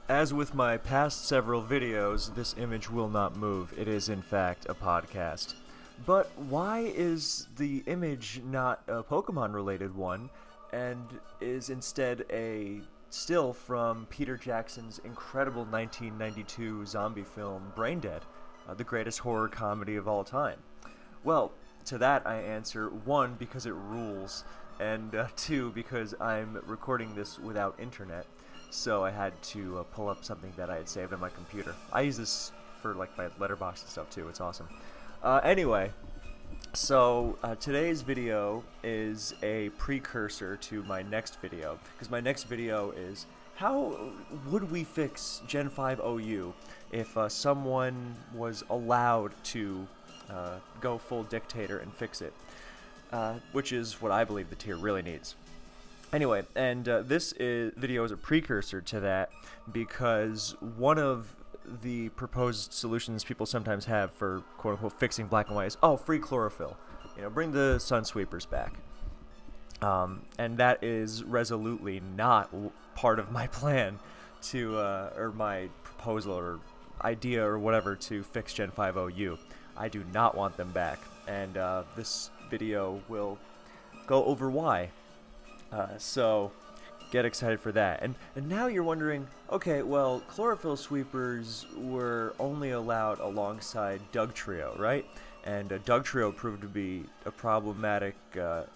As with my past several videos, this image will not move. It is in fact a podcast. But why is the image not a Pokemon-related one, and is instead a still from Peter Jackson's incredible 1992 zombie film Braindead, the greatest horror comedy of all time? Well, to that I answer, one, because it rules, and two, because I'm recording this without internet, so I had to pull up something that I had saved on my computer. I use this for like my letterbox and stuff too, it's awesome. Anyway, so today's video is a precursor to my next video, because my next video is how would we fix Gen 5 OU if someone was allowed to go full dictator and fix it, which is what I believe the tier really needs. Anyway, and this video is a precursor to that because one of the proposed solutions people sometimes have for quote-unquote fixing black and white is, oh, free chlorophyll. You know, bring the sun sweepers back. And that is resolutely not part of my plan to, or my proposal or idea or whatever to fix Gen 5 OU. I do not want them back, and this video will go over why. So get excited for that. And now you're wondering, okay, well, chlorophyll sweepers were only allowed alongside Dugtrio, right? And Dugtrio proved to be a problematic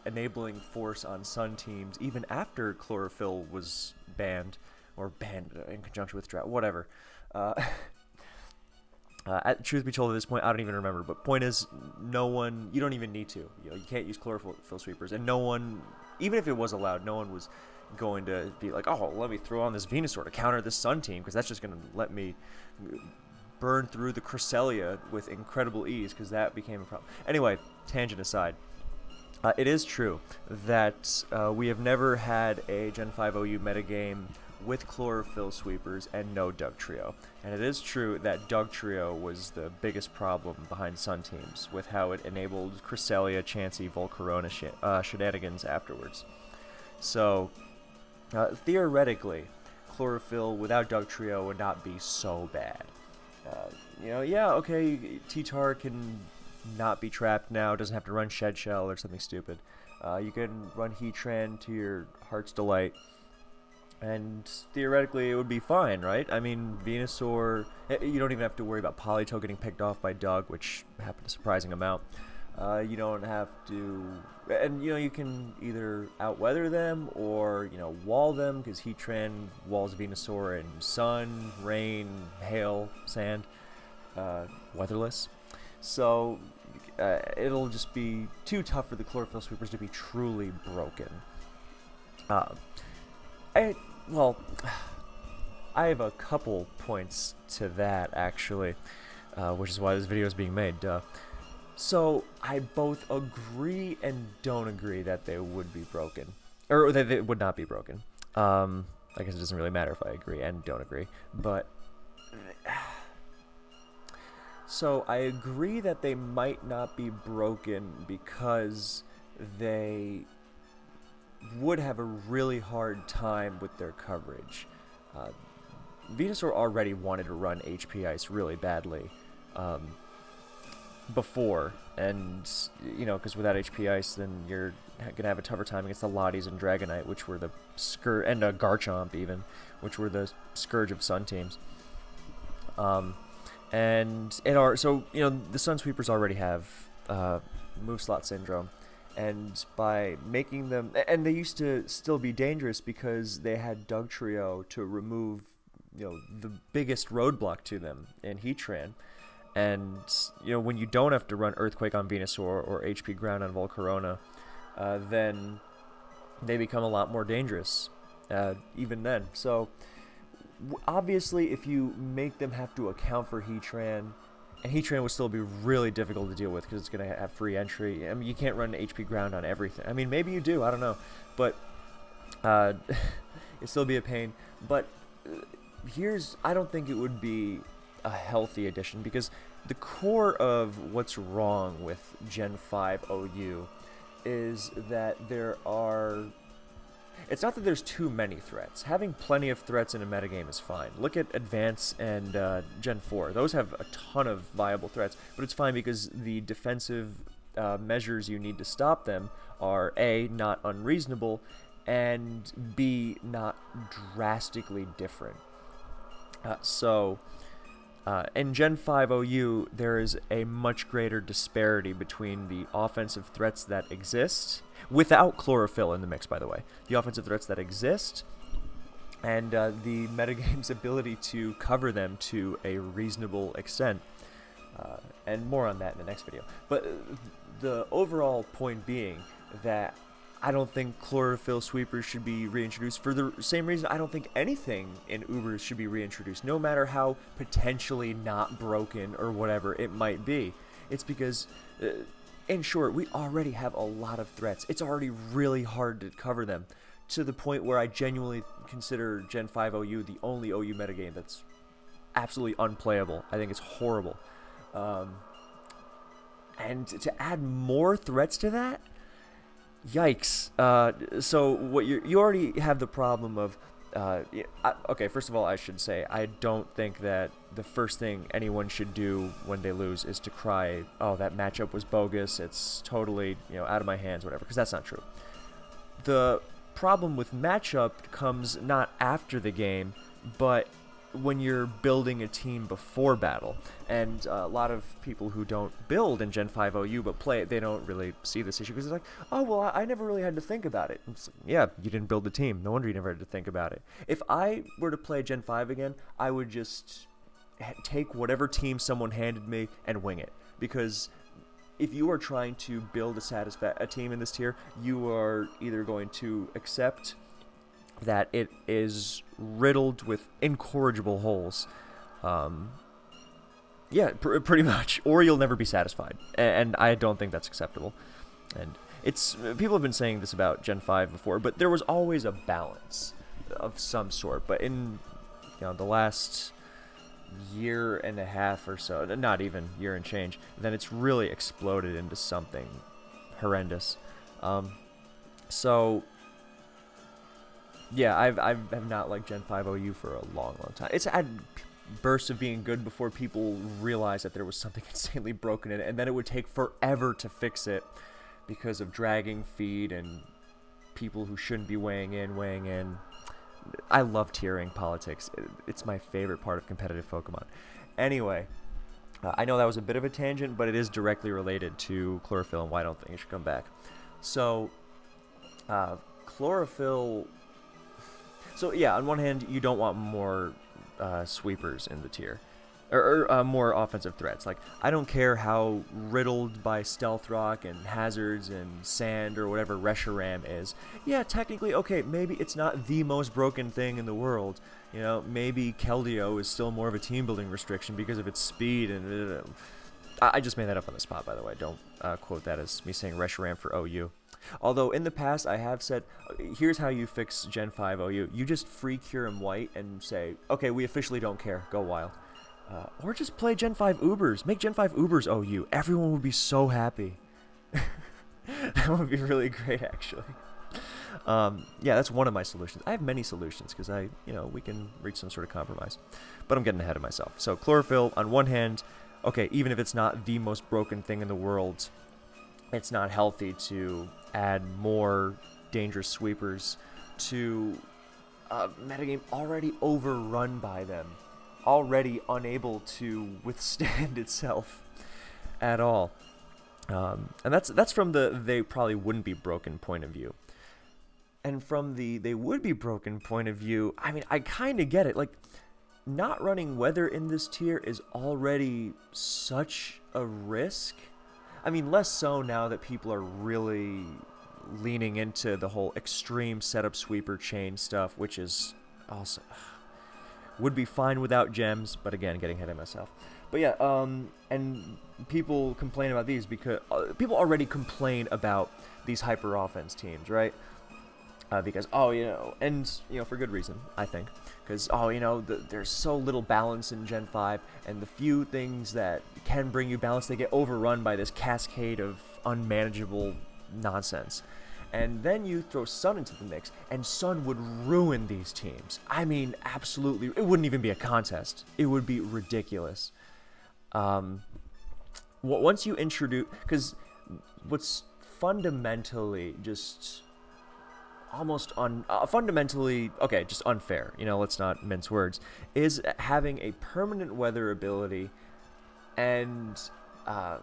enabling force on Sun teams even after chlorophyll was banned, or banned in conjunction with drought, whatever. Truth be told, at this point, I don't even remember. But point is, no one, you don't even need to. You know, you can't use chlorophyll sweepers, and no one, even if it was allowed, no one was going to be like, oh, let me throw on this Venusaur to counter this Sun team, because that's just going to let me burn through the Cresselia with incredible ease, because that became a problem. Anyway, tangent aside, it is true that we have never had a Gen 5 OU metagame with chlorophyll sweepers and no Dugtrio. And it is true that Dugtrio was the biggest problem behind Sun teams, with how it enabled Cresselia, Chansey, Volcarona shenanigans afterwards. So, theoretically, chlorophyll without Dugtrio would not be so bad. You know, yeah, okay, T-Tar can not be trapped now, doesn't have to run Shed Shell or something stupid. You can run Heatran to your heart's delight, and theoretically it would be fine, right? I mean, Venusaur, you don't even have to worry about Politoed getting picked off by Doug, which happened a surprising amount. You don't have to, and you know, you can either outweather them or, you know, wall them, because Heatran walls Venusaur in sun, rain, hail, sand, weatherless. So it'll just be too tough for the chlorophyll sweepers to be truly broken. Well, I have a couple points to that, actually, which is why this video is being made. So, I both agree and don't agree that they would be broken. Or that they would not be broken. I guess it doesn't really matter if I agree and don't agree. But, so I agree that they might not be broken because they would have a really hard time with their coverage. Venusaur already wanted to run HP Ice really badly before, and you know, because without HP Ice, then you're gonna have a tougher time against the Lotties and Dragonite, which were the and Garchomp even, which were the scourge of Sun teams. And so you know, the Sun Sweepers already have move slot syndrome. And by making them, and they used to still be dangerous because they had Dugtrio to remove, you know, the biggest roadblock to them in Heatran. And, you know, when you don't have to run Earthquake on Venusaur or HP Ground on Volcarona, then they become a lot more dangerous, even then. So, obviously, if you make them have to account for Heatran, and Heatran would still be really difficult to deal with because it's going to have free entry. I mean, you can't run HP Ground on everything. I mean, maybe you do, I don't know. But it'd still be a pain. But I don't think it would be a healthy addition, because the core of what's wrong with Gen 5 OU is that there are It's not that there's too many threats. Having plenty of threats in a metagame is fine. Look at Advance and Gen 4. Those have a ton of viable threats, but it's fine because the defensive measures you need to stop them are A, not unreasonable, and B, not drastically different. In Gen 5 OU, there is a much greater disparity between the offensive threats that exist, without Chlorophyll in the mix, by the way. The offensive threats that exist, and the metagame's ability to cover them to a reasonable extent. And more on that in the next video. But the overall point being that I don't think Chlorophyll sweepers should be reintroduced for the same reason I don't think anything in Ubers should be reintroduced, no matter how potentially not broken or whatever it might be. It's because, in short, we already have a lot of threats. It's already really hard to cover them, to the point where I genuinely consider Gen 5 OU the only OU metagame that's absolutely unplayable. I think it's horrible. And to add more threats to that, yikes. So what you already have the problem of, okay, first of all, I should say, I don't think that the first thing anyone should do when they lose is to cry, oh, that matchup was bogus, it's totally, out of my hands, whatever, because that's not true. The problem with matchup comes not after the game, but when you're building a team before battle. And a lot of people who don't build in Gen 5 OU but play it, they don't really see this issue because they're like, oh, well, I never really had to think about it. It's like, yeah, you didn't build the team. No wonder you never had to think about it. If I were to play Gen 5 again, I would just take whatever team someone handed me and wing it. Because if you are trying to build a team in this tier, you are either going to accept that it is riddled with incorrigible holes, pretty much, or you'll never be satisfied, and I don't think that's acceptable. And people have been saying this about Gen 5 before, but there was always a balance of some sort. But in the last year and a half or so, not even year and change, then it's really exploded into something horrendous. Yeah, I've not liked Gen 5 OU for a long time. It's had bursts of being good before people realized that there was something insanely broken in it, and then it would take forever to fix it because of dragging feed and people who shouldn't be weighing in. I love tiering politics. It's my favorite part of competitive Pokemon. Anyway, I know that was a bit of a tangent, but it is directly related to Chlorophyll and why I don't think it should come back. So, Chlorophyll... So yeah, on one hand, you don't want more sweepers in the tier, or more offensive threats. Like, I don't care how riddled by Stealth Rock and hazards and sand or whatever Reshiram is. Yeah, technically, okay, maybe it's not the most broken thing in the world. Maybe Keldeo is still more of a team building restriction because of its speed and... I just made that up on the spot, by the way. Don't quote that as me saying Reshiram for OU. Although, in the past, I have said, here's how you fix Gen 5 OU. You just free Kyurem White and say, okay, we officially don't care. Go wild. Or just play Gen 5 Ubers. Make Gen 5 Ubers OU. Everyone would be so happy. That would be really great, actually. Yeah, that's one of my solutions. I have many solutions because we can reach some sort of compromise. But I'm getting ahead of myself. So, Chlorophyll, on one hand... Okay, even if it's not the most broken thing in the world, it's not healthy to add more dangerous sweepers to a metagame already overrun by them, already unable to withstand itself at all. And that's from the they probably wouldn't be broken point of view. And from the they would be broken point of view, I mean, I kind of get it. Like, not running weather in this tier is already such a risk. I mean, less so now that people are really leaning into the whole extreme setup sweeper chain stuff, which is also would be fine without gems, but again, getting ahead of myself. But yeah, and people complain about these because people already complain about these hyper offense teams, right? Because, for good reason, I think. Because, there's so little balance in Gen 5, and the few things that can bring you balance, they get overrun by this cascade of unmanageable nonsense. And then you throw sun into the mix, and sun would ruin these teams. I mean, absolutely. It wouldn't even be a contest. It would be ridiculous. Once you introduce, because what's fundamentally just almost fundamentally, okay, just unfair, let's not mince words, is having a permanent weather ability and to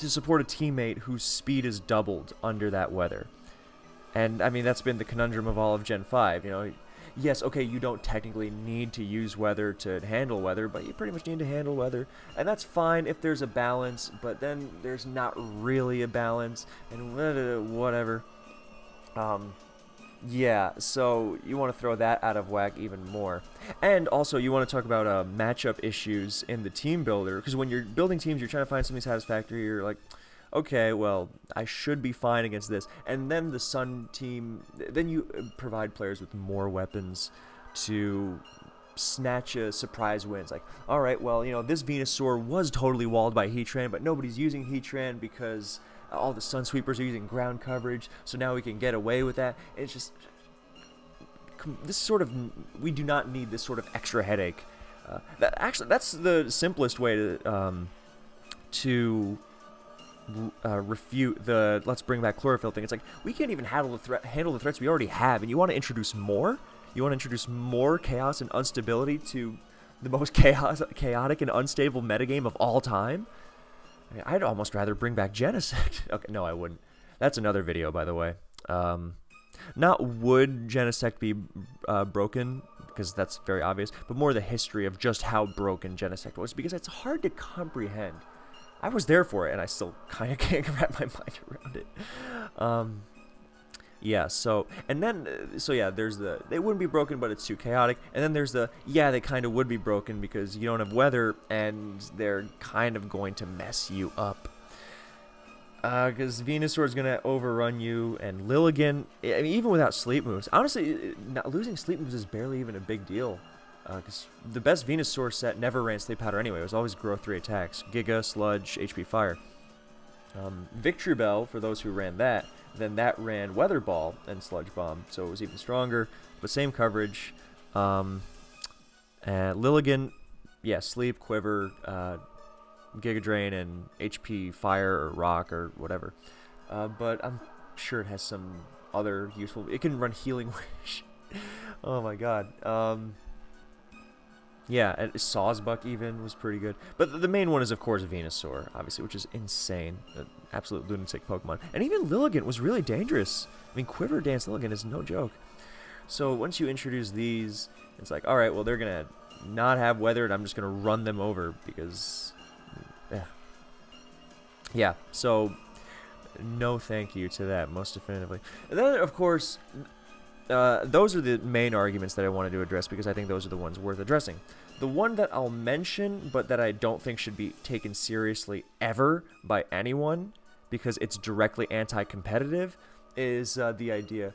support a teammate whose speed is doubled under that weather. And I mean, that's been the conundrum of all of Gen 5, Yes, okay, you don't technically need to use weather to handle weather, but you pretty much need to handle weather. And that's fine if there's a balance, but then there's not really a balance, and whatever. Yeah, so you want to throw that out of whack even more. And also, you want to talk about matchup issues in the team builder, because when you're building teams, you're trying to find something satisfactory. You're like, okay, well, I should be fine against this. And then the Sun team, then you provide players with more weapons to snatch a surprise wins. Like, all right, well, this Venusaur was totally walled by Heatran, but nobody's using Heatran because all the Sun Sweepers are using ground coverage, so now we can get away with that. It's just, we do not need this sort of extra headache. That's the simplest way to refute the let's bring back Chlorophyll thing. It's like, we can't even handle the threats we already have, and you want to introduce more? You want to introduce more chaos and instability to the most chaotic and unstable metagame of all time? I mean, I'd almost rather bring back Genesect. Okay, no, I wouldn't. That's another video, by the way. Not would Genesect be broken, because that's very obvious, but more the history of just how broken Genesect was, because it's hard to comprehend. I was there for it, and I still kind of can't wrap my mind around it. Yeah, there's they wouldn't be broken, but it's too chaotic. And then there's they kind of would be broken because you don't have weather, and they're kind of going to mess you up. Because Venusaur is going to overrun you, and Lilligant, I mean, even without sleep moves. Honestly, losing sleep moves is barely even a big deal. Because the best Venusaur set never ran Sleep Powder anyway. It was always Growth 3 attacks. Giga, Sludge, HP Fire. Victory Bell, for those who ran that, then that ran Weather Ball and Sludge Bomb, so it was even stronger, but same coverage. And Lilligant, yeah, Sleep, Quiver, Giga Drain, and HP Fire or Rock or whatever. But I'm sure it has some other useful... It can run Healing Wish. Oh my god. Yeah, and Sawsbuck even was pretty good. But the main one is, of course, Venusaur, obviously, which is insane. An absolute lunatic Pokemon. And even Lilligant was really dangerous. I mean, Quiver Dance Lilligant is no joke. So once you introduce these, it's like, all right, well, they're going to not have weather, and I'm just going to run them over because... Yeah, so no thank you to that, most definitively. And then, of course... those are the main arguments that I wanted to address because I think those are the ones worth addressing. The one that I'll mention, but that I don't think should be taken seriously ever by anyone because it's directly anti-competitive, is the idea,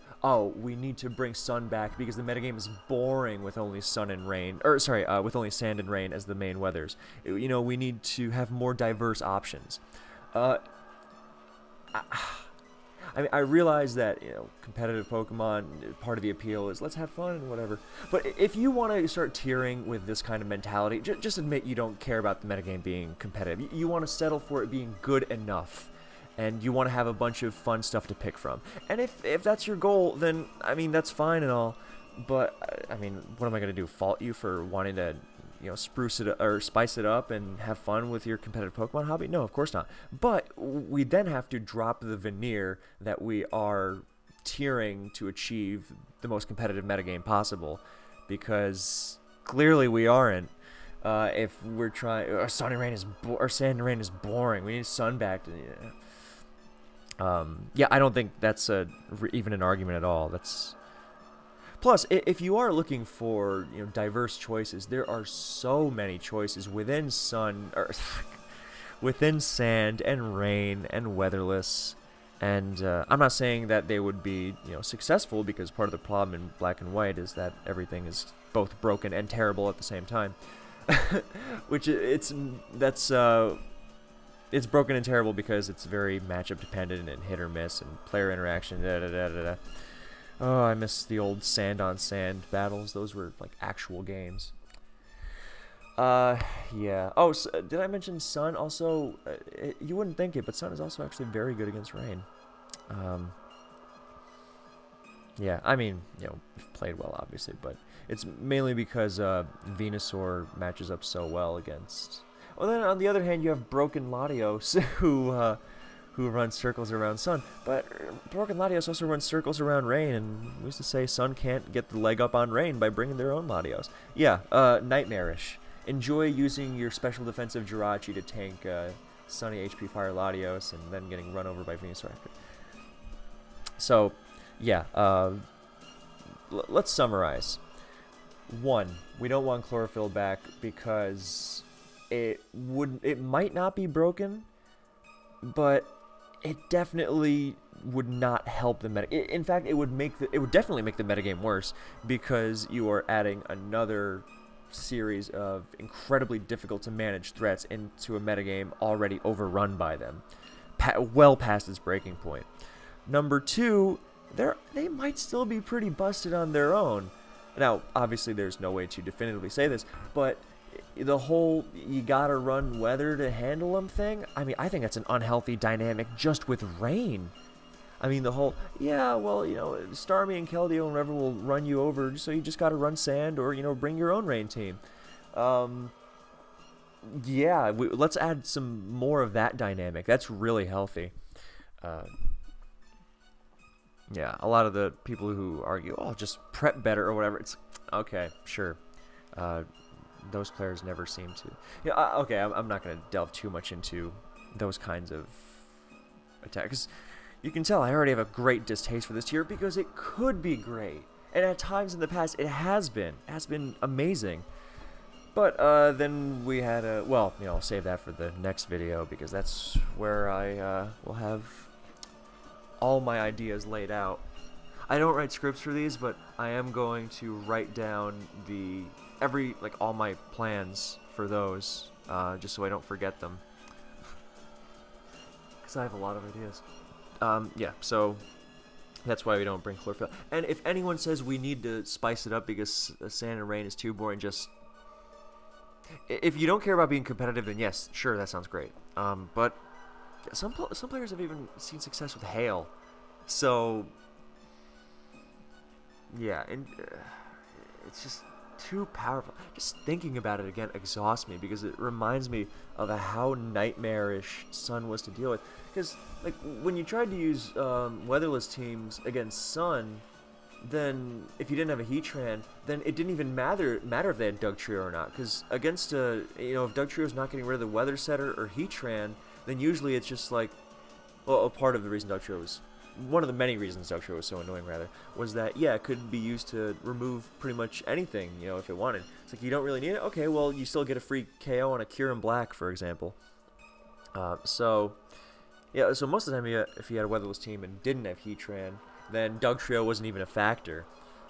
we need to bring Sun back because the metagame is boring with only sun and rain, with only sand and rain as the main weathers. We need to have more diverse options. I mean, I realize that, competitive Pokemon, part of the appeal is let's have fun and whatever. But if you want to start tiering with this kind of mentality, just admit you don't care about the metagame being competitive. You want to settle for it being good enough. And you want to have a bunch of fun stuff to pick from. And if that's your goal, then, I mean, that's fine and all. But, I mean, what am I going to do? Fault you for wanting to... spruce it or spice it up and have fun with your competitive Pokemon hobby? No, of course not. But we then have to drop the veneer that we are tiering to achieve the most competitive metagame possible, because clearly we aren't. If we're trying, Sun and Rain is Sand and Rain is boring. We need Sun back. Yeah, I don't think that's even an argument at all. That's. Plus, if you are looking for diverse choices, there are so many choices within within Sand and Rain and Weatherless, and I'm not saying that they would be successful, because part of the problem in Black and White is that everything is both broken and terrible at the same time, it's broken and terrible because it's very matchup dependent and hit or miss and player interaction. Da, da, da, da, da. Oh, I miss the old sand on sand battles. Those were like actual games. Yeah. Oh, so, did I mention Sun also? You wouldn't think it, but Sun is also actually very good against Rain. Yeah, I mean, played well, obviously, but it's mainly because Venusaur matches up so well against... Well, then on the other hand, you have Broken Latios, who runs circles around Sun, but Broken Latios also runs circles around Rain, and we used to say Sun can't get the leg up on Rain by bringing their own Latios. Yeah, Nightmarish. Enjoy using your special defensive Jirachi to tank Sunny HP Fire Latios, and then getting run over by Venusaur after. So... yeah, let's summarize. 1, we don't want Chlorophyll back because it might not be broken, but it definitely would not help the meta. In fact, it would definitely make the metagame worse because you are adding another series of incredibly difficult to manage threats into a metagame already overrun by them, well past its breaking point. Number 2, they might still be pretty busted on their own. Now, obviously, there's no way to definitively say this, but the whole you gotta run weather to handle them thing, I mean, I think that's an unhealthy dynamic just with Rain. I mean, the whole, yeah, well, Starmie and Keldeo and whoever will run you over, so you just gotta run sand or, bring your own Rain team. Yeah, let's add some more of that dynamic. That's really healthy. Yeah, a lot of the people who argue, oh, just prep better or whatever, it's okay, sure. Those players never seem to. Yeah, okay, I'm not going to delve too much into those kinds of attacks. You can tell I already have a great distaste for this tier because it could be great. And at times in the past, it has been. It has been amazing. But then we had a... Well, I'll save that for the next video because that's where I will have... all my ideas laid out. I don't write scripts for these, but I am going to write down all my plans for those, just so I don't forget them. Because I have a lot of ideas. Yeah, so that's why we don't bring Chlorophyll. And if anyone says we need to spice it up because Sand and Rain is too boring, just... If you don't care about being competitive, then yes, sure, that sounds great. But... Some players have even seen success with Hail, so yeah, and it's just too powerful. Just thinking about it again exhausts me because it reminds me of how nightmarish Sun was to deal with. Because like when you tried to use weatherless teams against Sun, then if you didn't have a Heatran, then it didn't even matter if they had Dugtrio or not. Because against if Dugtrio's not getting rid of the Weather Setter or Heatran, then usually it's just like, well, a part of the reason Dugtrio was, one of the many reasons Dugtrio was so annoying, rather, was that, yeah, it could be used to remove pretty much anything, if it wanted. It's like, you don't really need it? Okay, well, you still get a free KO on a Cure in Black, for example. So most of the time, if you had a weatherless team and didn't have Heatran, then Dugtrio wasn't even a factor.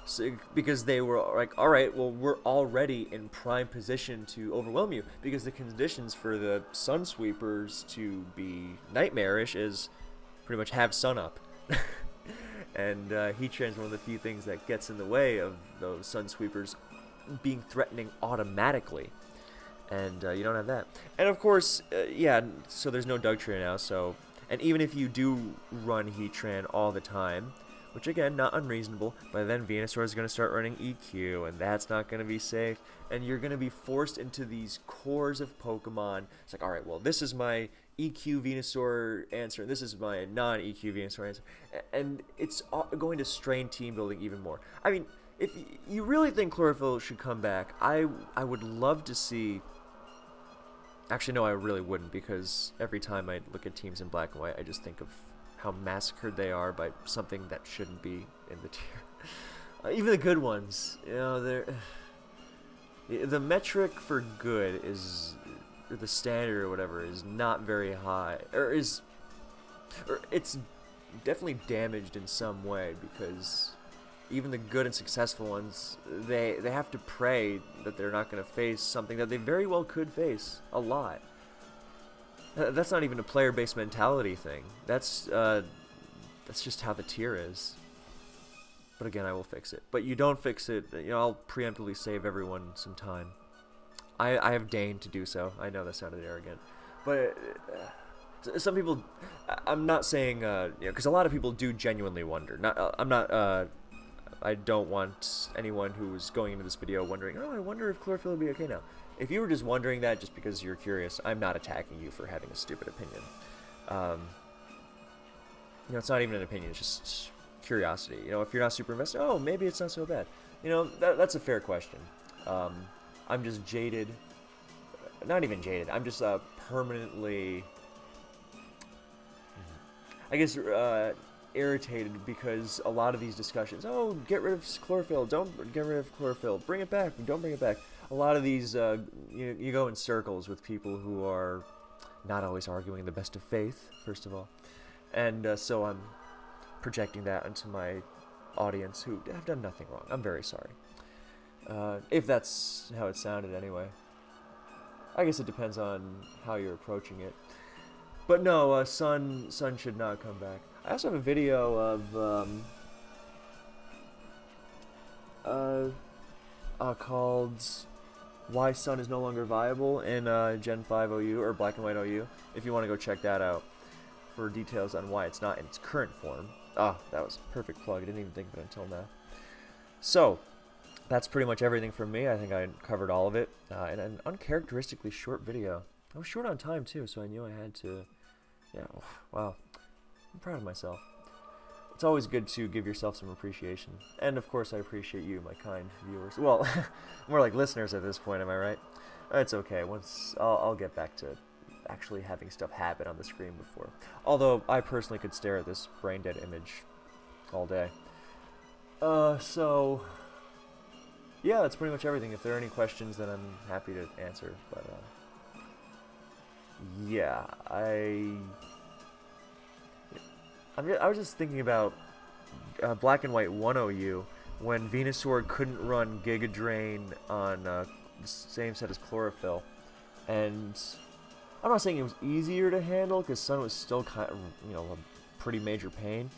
So, because they were like, all right, well, we're already in prime position to overwhelm you because the conditions for the Sun Sweepers to be nightmarish is pretty much have Sun up. And Heatran is one of the few things that gets in the way of those Sun Sweepers being threatening automatically. And you don't have that. And of course, so there's no Dugtrio now, so... And even if you do run Heatran all the time, which again, not unreasonable, but then Venusaur is going to start running EQ, and that's not going to be safe, and you're going to be forced into these cores of Pokemon. It's like, alright, well, this is my EQ Venusaur answer, and this is my non-EQ Venusaur answer, and it's going to strain team building even more. I mean, if you really think Chlorophyll should come back, I would love to see... Actually, no, I really wouldn't, because every time I look at teams in black and white, I just think of how massacred they are by something that shouldn't be in the tier. Even the good ones, they're... The metric for good is... or the standard or whatever, is not very high. Or it's definitely damaged in some way, because even the good and successful ones, they have to pray that they're not going to face something that they very well could face a lot. That's not even a player-based mentality thing. That's just how the tier is. But again, I will fix it. But you don't fix it, I'll preemptively save everyone some time. I have deigned to do so. I know that sounded arrogant. But some people, I'm not saying, because a lot of people do genuinely wonder. I don't want anyone who's going into this video wondering, oh, I wonder if Chlorophyll will be okay now. If you were just wondering that just because you're curious, I'm not attacking you for having a stupid opinion. It's not even an opinion, it's just curiosity. If you're not super invested, oh, maybe it's not so bad. That's a fair question. I'm just jaded. Not even jaded. I'm just permanently, I guess, irritated because a lot of these discussions, oh, get rid of Chlorophyll, don't get rid of Chlorophyll, bring it back, don't bring it back. A lot of these, you go in circles with people who are not always arguing the best of faith, first of all. And so I'm projecting that onto my audience who have done nothing wrong. I'm very sorry. If that's how it sounded anyway. I guess it depends on how you're approaching it. But no, Sun should not come back. I also have a video of called Why Sun is No Longer Viable in Gen 5 OU, or Black and White OU, if you want to go check that out for details on why it's not in its current form. Ah, that was a perfect plug. I didn't even think of it until now. So, that's pretty much everything from me. I think I covered all of it in an uncharacteristically short video. I was short on time, too, so I knew I had to... Yeah, wow. I'm proud of myself. It's always good to give yourself some appreciation. And, of course, I appreciate you, my kind viewers. Well, more like listeners at this point, am I right? It's okay. I'll get back to actually having stuff happen on the screen before. Although, I personally could stare at this brain-dead image all day. So... yeah, that's pretty much everything. If there are any questions, then I'm happy to answer. But, yeah, I was just thinking about Black and White 1 OU when Venusaur couldn't run Giga Drain on the same set as Chlorophyll. And I'm not saying it was easier to handle, because Sun was still kind of, a pretty major pain.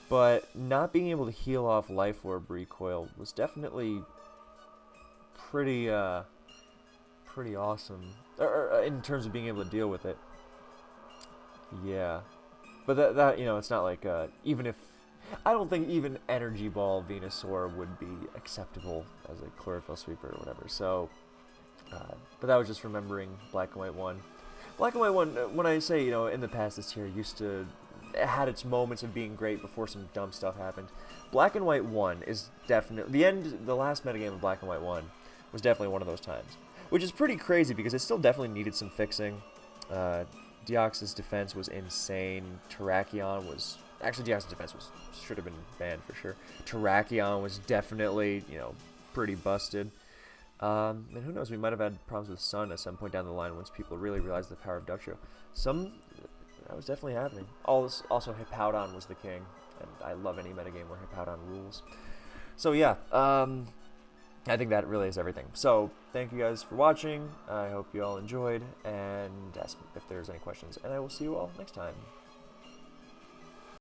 But not being able to heal off Life Orb recoil was definitely pretty awesome, in terms of being able to deal with it. Yeah, but that it's not like even if I don't think even Energy Ball Venusaur would be acceptable as a Chlorophyll sweeper or whatever. So, but that was just remembering Black and White 1. Black and White 1. When I say in the past this tier it had its moments of being great before some dumb stuff happened. Black and White 1 is definitely the last metagame of Black and White 1 was definitely one of those times. Which is pretty crazy because it still definitely needed some fixing. Deoxys defense was insane. Terrakion was... Actually, Deoxys defense should have been banned for sure. Terrakion was definitely, pretty busted. And who knows, we might have had problems with Sun at some point down the line once people really realized the power of Ductio. That was definitely happening. Also, Hippowdon was the king. And I love any metagame where Hippowdon rules. So yeah, I think that really is everything. So, thank you guys for watching. I hope you all enjoyed, and ask if there's any questions, and I will see you all next time.